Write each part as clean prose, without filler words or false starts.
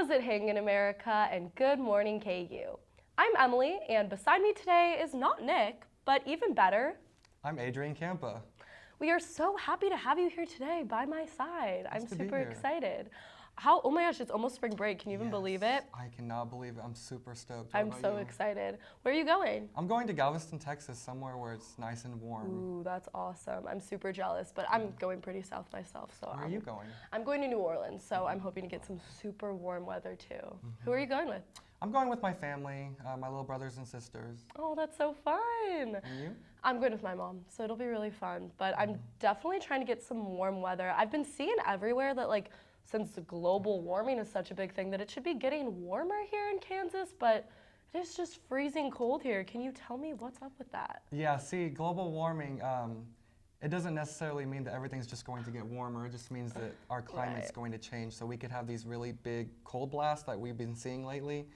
How's it hanging, America? And good morning, KU. I'm Emily, and beside me today is not Nick, but even better, I'm Adrian Campa. we are so happy to have you here today by my side. I'm to be super here. excited. Oh my gosh, it's almost spring break. Can you even believe it? I cannot believe it. I'm super stoked. What I'm about so you? excited. Where are you going? I'm going to Galveston, Texas, somewhere where it's nice and warm. Ooh, that's awesome. I'm super jealous, but I'm going pretty south myself. So Where are you going? I'm going to New Orleans, so I'm hoping to get some super warm weather too. Who are you going with? I'm going with my family, my little brothers and sisters. Oh, that's so fun. And you? I'm going with my mom, so it'll be really fun. But I'm definitely trying to get some warm weather. I've been seeing everywhere that since global warming is such a big thing, that it should be getting warmer here in Kansas, but it is just freezing cold here. Can you tell me what's up with that? Yeah, see, global warming, it doesn't necessarily mean that everything's just going to get warmer. It just means that our climate's Right. going to change. So we could have these really big cold blasts that we've been seeing lately,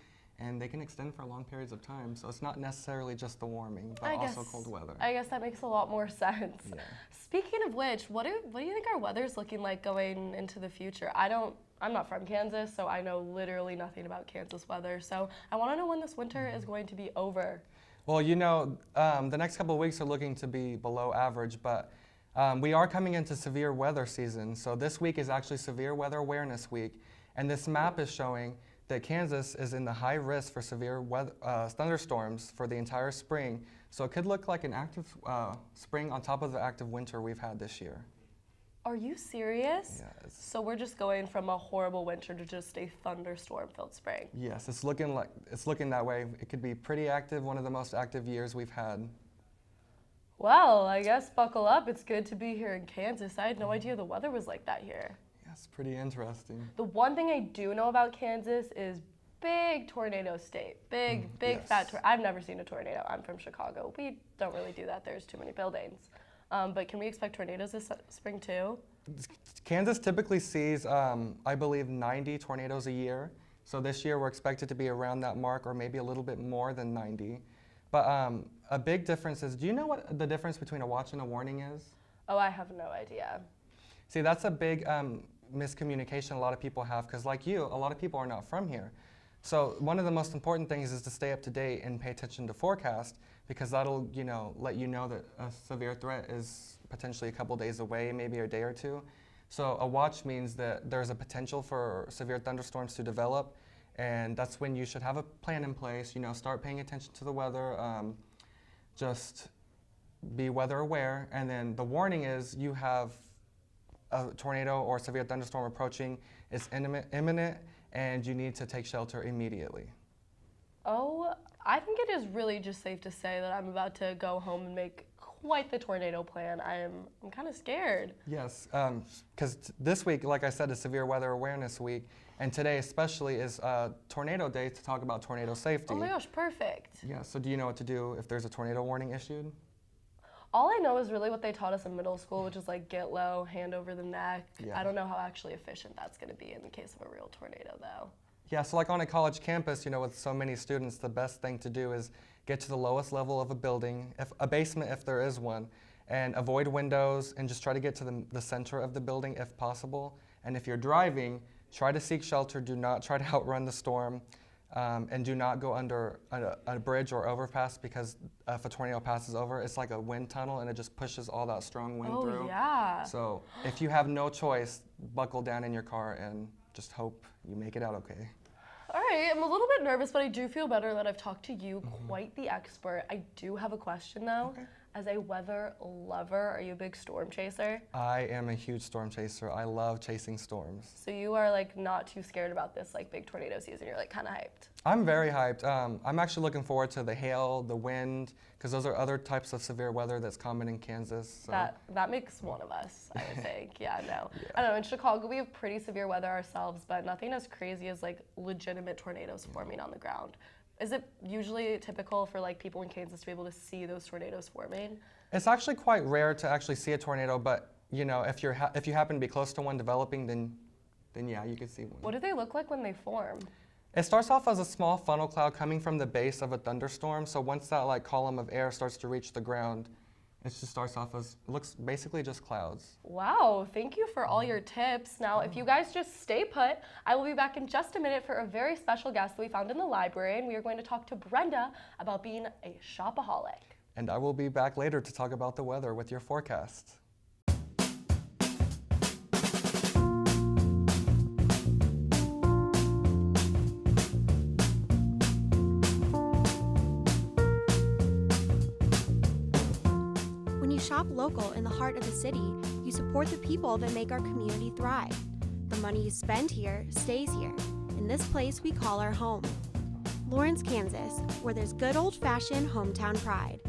and they can extend for long periods of time. So it's not necessarily just the warming, but also cold weather. I guess that makes a lot more sense. Yeah. Speaking of which, what do you think our weather's looking like going into the future? I'm not from Kansas, so I know literally nothing about Kansas weather. So I want to know when this winter is going to be over. Well, you know, the next couple of weeks are looking to be below average, but we are coming into severe weather season. So this week is actually Severe Weather Awareness Week, and this map is showing that Kansas is in the high risk for severe weather, thunderstorms for the entire spring. So it could look like an active spring on top of the active winter we've had this year. Are you serious? Yes. So we're just going from a horrible winter to just a thunderstorm-filled spring. Yes, it's looking that way. It could be pretty active, one of the most active years we've had. Well, I guess buckle up. It's good to be here in Kansas. I had no idea the weather was like that here. Yes, pretty interesting. The one thing I do know about Kansas is big tornado state. Big yes. fat tornado. I've never seen a tornado. I'm from Chicago. We don't really do that. There's too many buildings. But can we expect tornadoes this spring too? Kansas typically sees, I believe, 90 tornadoes a year. So this year we're expected to be around that mark, or maybe a little bit more than 90. But a big difference is, do you know what the difference between a watch and a warning is? Oh, I have no idea. See, that's a big miscommunication a lot of people have, because like you, a lot of people are not from here. So one of the most important things is to stay up to date and pay attention to forecast, because that'll, let you know that a severe threat is potentially a couple days away, maybe a day or two. So a watch means that there's a potential for severe thunderstorms to develop, and that's when you should have a plan in place, start paying attention to the weather, just be weather aware. And then the warning is you have a tornado or severe thunderstorm approaching, it's imminent, and you need to take shelter immediately. Oh, I think it is really just safe to say that I'm about to go home and make quite the tornado plan. I'm kind of scared. Yes, because this week, like I said, is Severe Weather Awareness Week, and today especially is Tornado Day to talk about tornado safety. Oh my gosh, perfect. Yeah, so do you know what to do if there's a tornado warning issued? All I know is really what they taught us in middle school, which is get low, hand over the neck. Yeah. I don't know how actually efficient that's going to be in the case of a real tornado, though. Yeah, so like on a college campus, with so many students, the best thing to do is get to the lowest level of a building, a basement if there is one, and avoid windows and just try to get to the center of the building if possible. And if you're driving, try to seek shelter. Do not try to outrun the storm, and do not go under a bridge or overpass, because if a tornado passes over, it's like a wind tunnel and it just pushes all that strong wind through. Oh, yeah. So if you have no choice, buckle down in your car and just hope you make it out okay. All right, I'm a little bit nervous, but I do feel better that I've talked to you, quite the expert. I do have a question, though. Okay. As a weather lover, are you a big storm chaser? I am a huge storm chaser. I love chasing storms. So you are not too scared about this big tornado season. You're kind of hyped. I'm very hyped. I'm actually looking forward to the hail, the wind, because those are other types of severe weather that's common in Kansas. So. That makes one of us, I would think. Yeah, no. Yeah. I don't know, in Chicago we have pretty severe weather ourselves, but nothing as crazy as legitimate tornadoes forming on the ground. Is it usually typical for people in Kansas to be able to see those tornadoes forming? It's actually quite rare to actually see a tornado, but if you happen to be close to one developing, then yeah, you could see one. What do they look like when they form? It starts off as a small funnel cloud coming from the base of a thunderstorm. So once that column of air starts to reach the ground, It just starts off as, it looks basically just clouds. Wow, thank you for all your tips. Now, if you guys just stay put, I will be back in just a minute for a very special guest that we found in the library, and we are going to talk to Brenda about being a shopaholic. And I will be back later to talk about the weather with your forecast. When you shop local in the heart of the city, you support the people that make our community thrive. The money you spend here stays here, in this place we call our home. Lawrence, Kansas, where there's good old-fashioned hometown pride.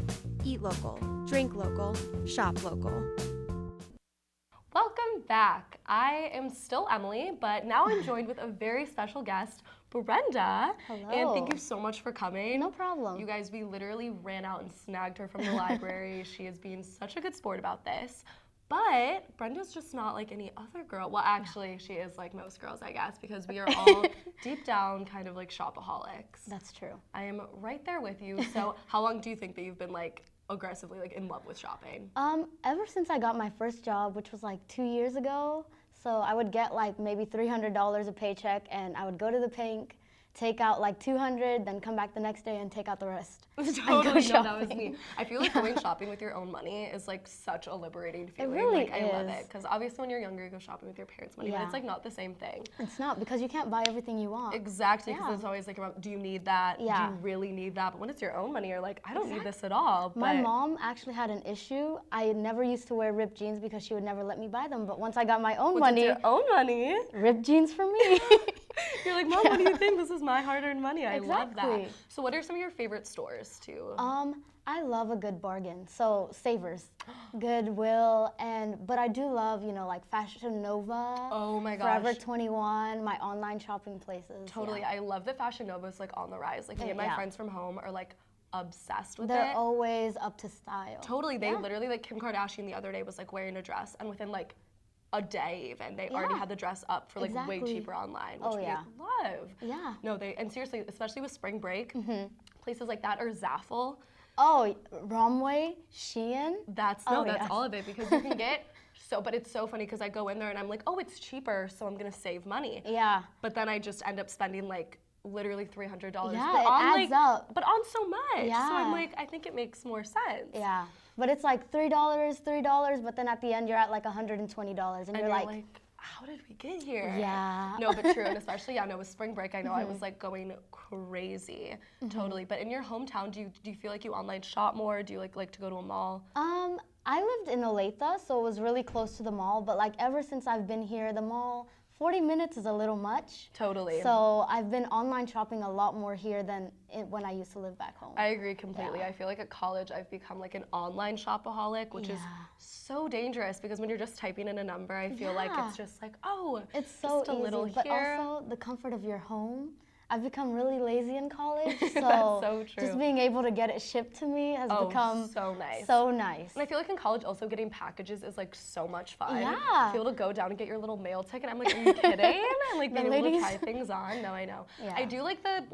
Eat local, drink local, shop local. Welcome back. I am still Emily, but now I'm joined with a very special guest, Brenda. Hello. And thank you so much for coming. No problem. You guys, we literally ran out and snagged her from the library. She is being such a good sport about this. But Brenda's just not like any other girl. Well, actually, she is like most girls, I guess, because we are all deep down kind of like shopaholics. That's true. I am right there with you. So how long do you think that you've been like aggressively like in love with shopping? Ever since I got my first job, which was like 2 years ago, so I would get like maybe $300 a paycheck, and I would go to the Pink, take out like 200, then come back the next day and take out the rest. Totally, no, that was me. I feel like going shopping with your own money is like such a liberating feeling. really like I love is. it, because obviously when you're younger, you go shopping with your parents' money, but Yeah. it's like not the same thing. It's not, because you can't buy everything you want. Exactly, because Yeah. it's always like, about, do you need that? Yeah. Do you really need that? But when it's your own money, you're like, I don't need this at all. My but mom actually had an issue. I never used to wear ripped jeans because she would never let me buy them, but once I got my own once it's money, your own money, ripped jeans for me. you're like, Mom, what do you think? This is my hard-earned money. I love that. Exactly. So what are some of your favorite stores too? I love a good bargain. So Savers, Goodwill, but I do love, like Fashion Nova. Oh my gosh. Forever 21, my online shopping places. Totally. yeah. I love that Fashion Nova is like on the rise. Like me and my Yeah. friends from home are like obsessed with They're it. always up to style. Totally. They Yeah. literally, like Kim Kardashian the other day was like wearing a dress, and within like a day even, they already Yeah. had the dress up for like way Exactly. cheaper online, which Oh, we yeah. love. Yeah. No, and seriously, especially with spring break, places like that or Zaful, Oh, Romway, Shein. that's Oh, that's yes. all of it, because you can get but it's so funny because I go in there and I'm like, oh, it's cheaper, so I'm gonna save money. Yeah. But then I just end up spending like literally $300. Yeah, but it on adds like, up. But on so much. So I'm Yeah. like, I think it makes more sense. Yeah. But it's like $3, but then at the end you're at like $120, and And you're like, how did we get here? Yeah. No, but true, and especially with spring break, I know I was like going crazy, totally. But in your hometown, do you feel like you online shop more? Do you like to go to a mall? I lived in Olathe, so it was really close to the mall, but like ever since I've been here, the mall, 40 minutes is a little much. Totally. So I've been online shopping a lot more here than when I used to live back home. I agree completely. Yeah. I feel like at college I've become like an online shopaholic, which is Yeah. so dangerous because when you're just typing in a number, I feel like Yeah. it's just like, oh, It's so just a easy, little but here. also the comfort of your home. I've become really lazy in college, so, so true. just being able to get it shipped to me has become so nice. So nice. And I feel like in college also getting packages is like so much fun. Yeah. To be able to go down and get your little mail ticket. I'm like, are you kidding? And like The being able to ladies- try things on. No, I know. Yeah. I do like the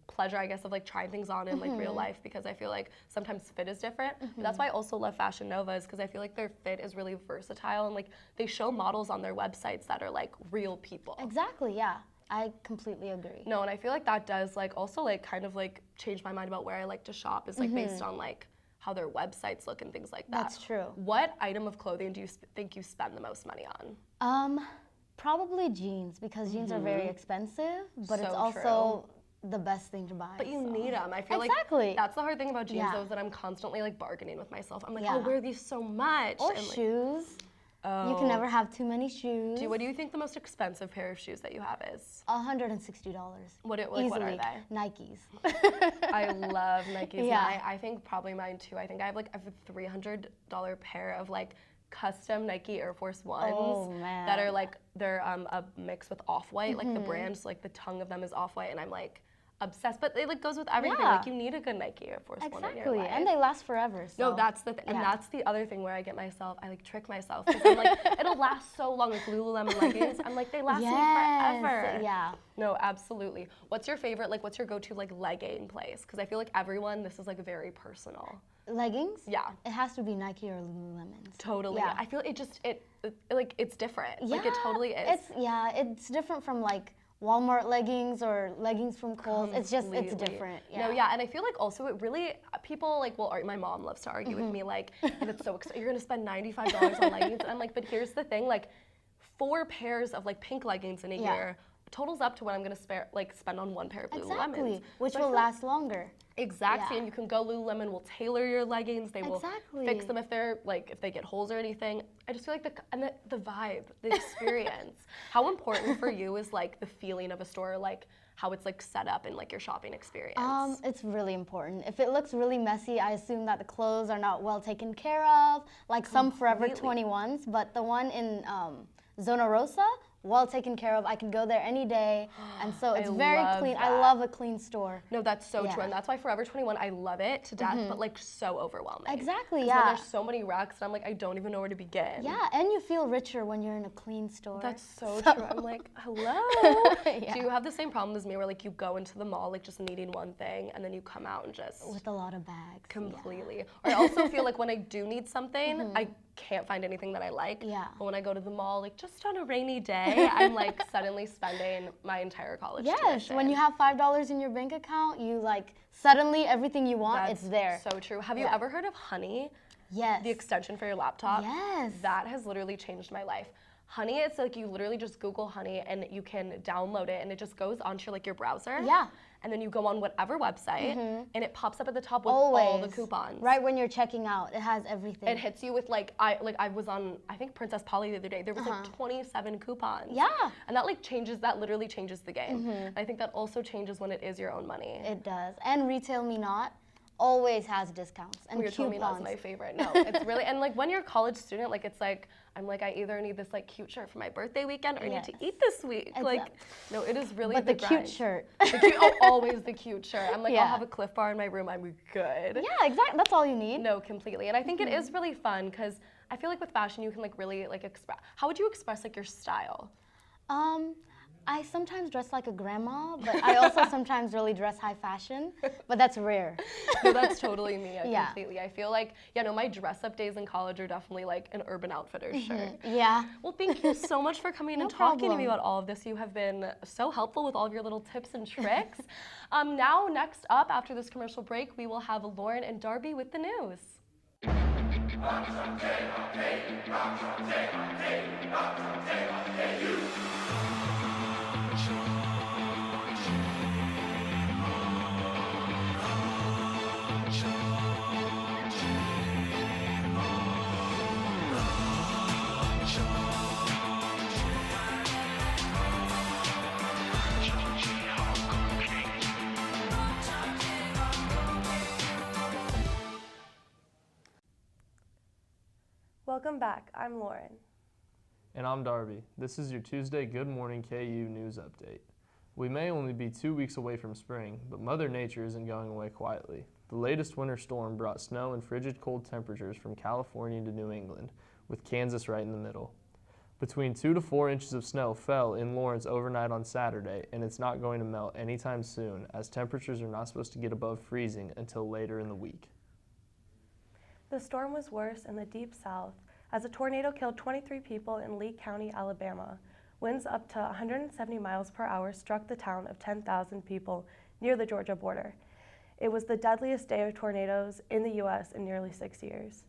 pleasure, I guess, of like trying things on in like real life, because I feel like sometimes fit is different. But that's why I also love Fashion Nova, is because I feel like their fit is really versatile, and like they show models on their websites that are like real people. Exactly, yeah. I completely agree. No, and I feel like that does like also like kind of like change my mind about where I like to shop, is like based on like how their websites look and things like that. That's true. What item of clothing do you think you spend the most money on? Probably jeans, because jeans are very expensive, but it's So also the best thing to buy. But you so. need them. I feel Exactly. like that's the hard thing about jeans, Yeah. though, is that I'm constantly like bargaining with myself. I'm like, Yeah. I'll wear these so much. Or and, like, shoes. You can never have too many shoes. what do you think the most expensive pair of shoes that you have is? $160. What are Easily. they? Nikes. I love Nikes. Yeah. And I think probably mine too. I think I have a $300 pair of like custom Nike Air Force Ones Oh, that are man. like they're a mix with Off-White. Like the brand, so like the tongue of them is Off-White, and I'm like obsessed. But it like goes with everything. Yeah. Like you need a good Nike Air Force One in your Exactly, life. and they last forever. So. No, that's the and yeah. that's the other thing where I get myself. I like trick myself because I'm like, it'll last so long. Like Lululemon leggings, I'm like, they last me forever. Yeah. No, absolutely. What's your favorite? Like, what's your go-to like legging place? Because I feel like everyone, this is like very personal. Leggings? Yeah. It has to be Nike or Lululemon's. Totally. Yeah. I feel like it's different. Like it totally is. It's different from like Walmart leggings or leggings from Kohl's. It's Completely. different. Yeah. No, yeah, and I feel like also it really, people like, well, my mom loves to argue with me, like, and it's so expensive, you're gonna spend $95 on leggings, and I'm like, but here's the thing, like, 4 pairs of like pink leggings in a year totals up to what I'm gonna spend on 1 pair of Lululemons. Exactly, which So I will feel last longer. Exactly, Yeah. and you can go Lululemon will tailor your leggings. They will Exactly. fix them if they get holes or anything. I just feel like the vibe, the experience. How important for you is like the feeling of a store, like how it's like set up in like your shopping experience? It's really important. If it looks really messy, I assume that the clothes are not well taken care of, like some Forever Completely. 21s, but the one in Zona Rosa, well taken care of. I can go there any day, and so it's very love clean. I that. love a clean store. No, that's so true, Yeah. and that's why Forever 21, I love it to death, but like so overwhelming. Exactly, 'Cause yeah. When there's so many racks, and I'm like, I don't even know where to begin. Yeah, and you feel richer when you're in a clean store. That's so true. I'm like, hello. Yeah. Do you have the same problem as me where like you go into the mall like just needing one thing and then you come out and just With a lot of bags. completely. Or I also feel like when I do need something, I can't find anything that I like. Yeah. But when I go to the mall, like just on a rainy day, I'm like suddenly spending my entire college Yes, tuition. when you have $5 in your bank account, you like suddenly everything you want, That's it's there. so true. Have you Yeah. ever heard of Honey? Yes. The extension for your laptop. Yes. That has literally changed my life. Honey, it's like you literally just Google Honey and you can download it and it just goes onto your your browser. Yeah. And then you go on whatever website and it pops up at the top with all the coupons. Right when you're checking out, it has everything. It hits you with I was on I think Princess Polly the other day. There was like 27 coupons. Yeah. And that literally changes the game. And I think that also changes when it is your own money. It does. And Retail Me Not always has discounts and You're telling me that's coupons. my favorite. No, it's really, and like when you're a college student, like it's like, I'm like, I either need this like cute shirt for my birthday weekend or I need to Yes. eat this week. Like, Exactly. no, it is really But the the grind. cute shirt. The cute, oh, always the cute shirt. I'm like, I'll Yeah. have a Cliff Bar in my room, I'm good. Yeah, exactly. That's all you need. No, completely. And I think it is really fun because I feel like with fashion, you can like really like express, how would you express like your style? I sometimes dress like a grandma, but I also sometimes really dress high fashion, but that's rare. No, that's totally me, Yeah. completely. I feel like, my dress up days in college are definitely like an Urban Outfitters shirt. Yeah. Well, thank you so much for coming No and talking to me problem. about all of this. You have been so helpful with all of your little tips and tricks. Now, next up, after this commercial break, we will have Lauren and Darby with the news. Welcome back. I'm Lauren. And I'm Darby. This is your Tuesday Good Morning KU news update. We may only be 2 weeks away from spring, but Mother Nature isn't going away quietly. The latest winter storm brought snow and frigid cold temperatures from California to New England, with Kansas right in the middle. Between 2 to 4 inches of snow fell in Lawrence overnight on Saturday, and it's not going to melt anytime soon, as temperatures are not supposed to get above freezing until later in the week. The storm was worse in the deep south, as a tornado killed 23 people in Lee County, Alabama. Winds up to 170 miles per hour struck the town of 10,000 people near the Georgia border. It was the deadliest day of tornadoes in the U.S. in nearly 6 years.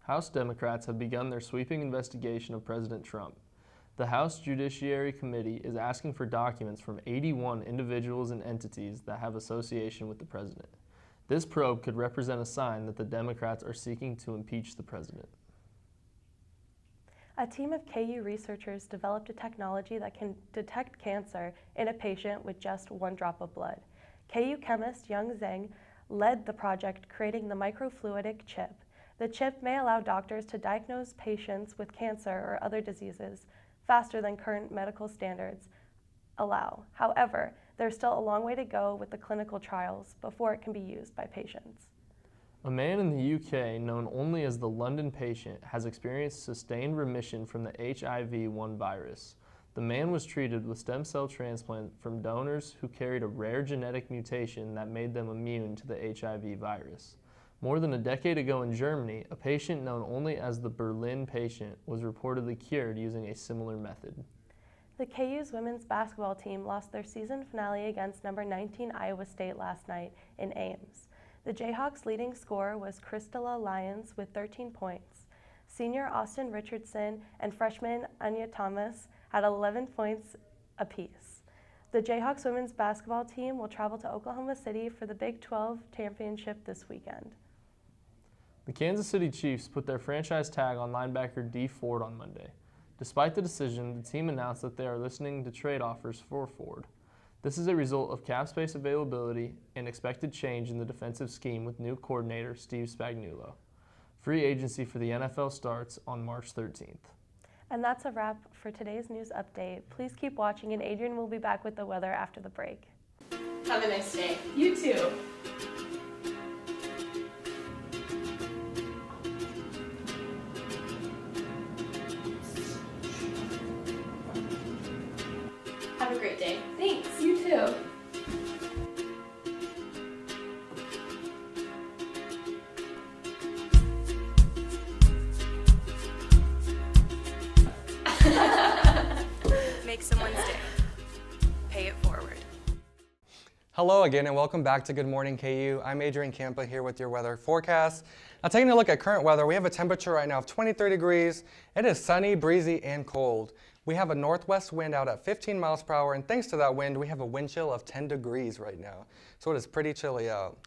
House Democrats have begun their sweeping investigation of President Trump. The House Judiciary Committee is asking for documents from 81 individuals and entities that have association with the president. This probe could represent a sign that the Democrats are seeking to impeach the president. A team of KU researchers developed a technology that can detect cancer in a patient with just 1 drop of blood. KU chemist Young Zhang led the project, creating the microfluidic chip. The chip may allow doctors to diagnose patients with cancer or other diseases faster than current medical standards allow. However, there's still a long way to go with the clinical trials before it can be used by patients. A man in the UK, known only as the London patient, has experienced sustained remission from the HIV-1 virus. The man was treated with stem cell transplant from donors who carried a rare genetic mutation that made them immune to the HIV virus. More than a decade ago in Germany, a patient known only as the Berlin patient was reportedly cured using a similar method. The KU's women's basketball team lost their season finale against number 19 Iowa State last night in Ames. The Jayhawks' leading scorer was Kristela Lyons with 13 points. Senior Austin Richardson and freshman Anya Thomas had 11 points apiece. The Jayhawks women's basketball team will travel to Oklahoma City for the Big 12 championship this weekend. The Kansas City Chiefs put their franchise tag on linebacker Dee Ford on Monday. Despite the decision, the team announced that they are listening to trade offers for Ford. This is a result of cap space availability and expected change in the defensive scheme with new coordinator Steve Spagnuolo. Free agency for the NFL starts on March 13th. And that's a wrap for today's news update. Please keep watching, and Adrian will be back with the weather after the break. Have a nice day. You too. Have a great day. Thanks. You too. Make someone's day. Pay it forward. Hello again and welcome back to Good Morning KU. I'm Adrian Campa here with your weather forecast. Now taking a look at current weather, we have a temperature right now of 23 degrees. It is sunny, breezy, and cold. We have a northwest wind out at 15 miles per hour, and thanks to that wind, we have a wind chill of 10 degrees right now. So it is pretty chilly out.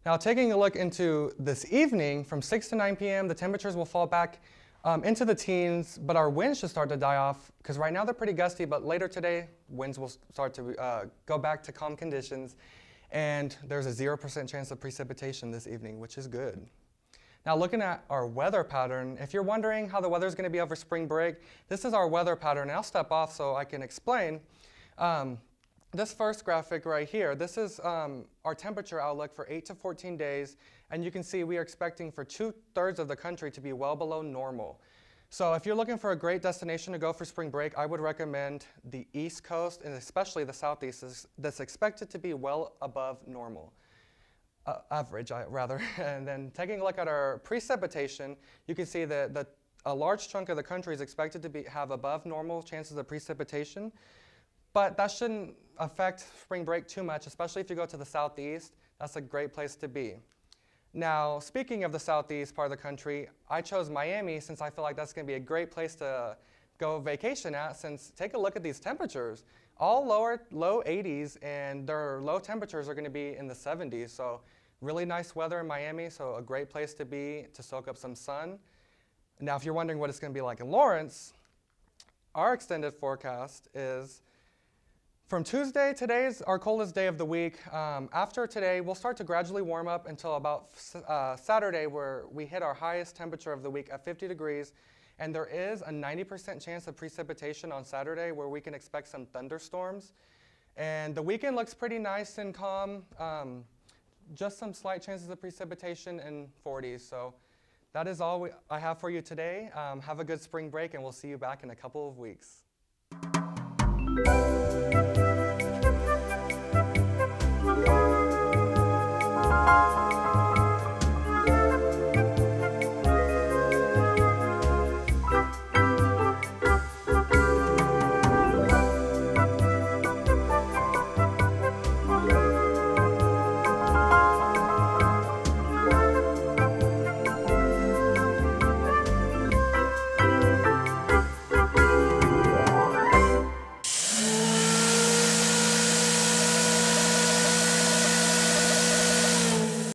Now taking a look into this evening, from 6 to 9 p.m., the temperatures will fall back into the teens, but our winds should start to die off because right now they're pretty gusty, but later today, winds will start to go back to calm conditions, and there's a 0% chance of precipitation this evening, which is good. Now looking at our weather pattern, if you're wondering how the weather is going to be over spring break, this is our weather pattern, and I'll step off so I can explain. This first graphic right here, this is our temperature outlook for 8 to 14 days, and you can see we are expecting for 2/3 of the country to be well below normal. So if you're looking for a great destination to go for spring break, I would recommend the East Coast, and especially the Southeast, that's expected to be well above normal. Average, rather. And then taking a look at our precipitation, you can see that a large chunk of the country is expected to have above normal chances of precipitation. But that shouldn't affect spring break too much, especially if you go to the Southeast. That's a great place to be. Now, speaking of the Southeast part of the country, I chose Miami since I feel like that's going to be a great place to go vacation at, since take a look at these temperatures. All low 80s, and their low temperatures are going to be in the 70s. So really nice weather in Miami, so a great place to be to soak up some sun. Now, if you're wondering what it's going to be like in Lawrence, our extended forecast is from Tuesday. Today's our coldest day of the week. After today, we'll start to gradually warm up until about Saturday, where we hit our highest temperature of the week at 50 degrees. And there is a 90% chance of precipitation on Saturday, where we can expect some thunderstorms. And the weekend looks pretty nice and calm. Just some slight chances of precipitation in 40s. So that is all I have for you today. Have a good spring break, and we'll see you back in a couple of weeks.